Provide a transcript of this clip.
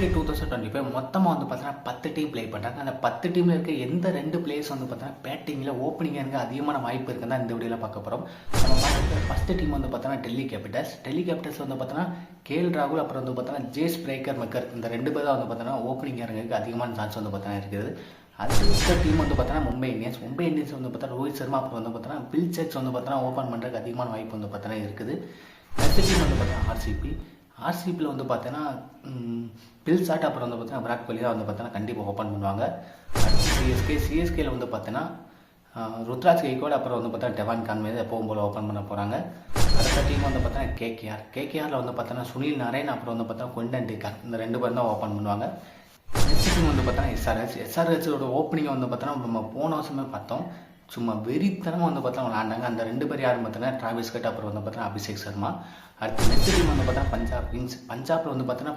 IPL 2025 மொத்தமாக வந்து பார்த்தீங்கன்னா 10 டீம் ப்ளே பண்ணுறாங்க. அந்த 10 டீமில் இருக்க எந்த 2 பிளேயர்ஸ் வந்து பார்த்தீங்கன்னா பேட்டிங்கில் ஓப்பனிங்காக இருக்க அதிகமான வாய்ப்பு இருக்குன்னு தான் இந்த வீடியோவில் பார்க்க போகிறோம். நம்ம பார்க்குற ஃபஸ்ட்டு டீம் வந்து பார்த்தோன்னா டெல்லி கேபிட்டல்ஸ் வந்து பார்த்தோன்னா KL ராகுல் அப்புறம் வந்து பார்த்தோன்னா ஜேஸ் பிரேக்கர் மெக்கர் இந்த 2 பேர் தான் வந்து பார்த்தோன்னா ஓப்பனிங் இறங்குறதுக்கு அதிகமான சான்ஸ் வந்து பார்த்தோன்னா இருக்குது. அடுத்த டீம் வந்து பார்த்தோன்னா மும்பை இந்தியன்ஸ் வந்து பார்த்தா ரோஹித் சர்மா அப்புறம் வந்து பார்த்தோன்னா பில் செக்ஸ் வந்து பார்த்தோன்னா ஓப்பன் பண்ணுறதுக்கு அதிகமான வாய்ப்பு வந்து பார்த்தோன்னா இருக்குது. நெக்ஸ்ட் டீம் வந்து பார்த்தோன்னா ஆர்சிபியில் வந்து பார்த்தோன்னா பில் சாட் அப்புறம் வந்து பார்த்தீங்கன்னா விராட் கோலி தான் வந்து பார்த்தோன்னா கண்டிப்பாக ஓப்பன் பண்ணுவாங்க. அடுத்து சிஎஸ்கேல வந்து பார்த்தோன்னா ருத்ராஜ் கைக்வாட் அப்புறம் வந்து பார்த்தா டெவான் கான்வே எப்பவும் போல் ஓப்பன் பண்ண போகிறாங்க. அடுத்த டீம் வந்து பார்த்தோன்னா கேகேஆரில் வந்து பார்த்தோன்னா சுனில் நாராயண் அப்புறம் வந்து பார்த்தோன்னா குண்டன் டிகார் இந்த 2 பேர் தான் ஓப்பன் பண்ணுவாங்க. நெக்ஸ்ட் டீம் வந்து பார்த்தோன்னா எஸ்ஆர்ஹெச்சோட ஓப்பனிங்கை வந்து பார்த்தோன்னா நம்ம போன வருஷமே பார்த்தோம். சும்மா வெறித்தனமாக வந்து பார்த்தா விளாண்டாங்க. அந்த 2 பேர் யாரும் பார்த்தோன்னா டிராவிஸ் கட் அப்புறம் வந்து பார்த்தோன்னா அபிஷேக் சர்மா. அடுத்து நெக்ஸ்ட் டீம் வந்து பார்த்தோன்னா பஞ்சாப் கிங்ஸ். பஞ்சாபில் வந்து பார்த்தோன்னா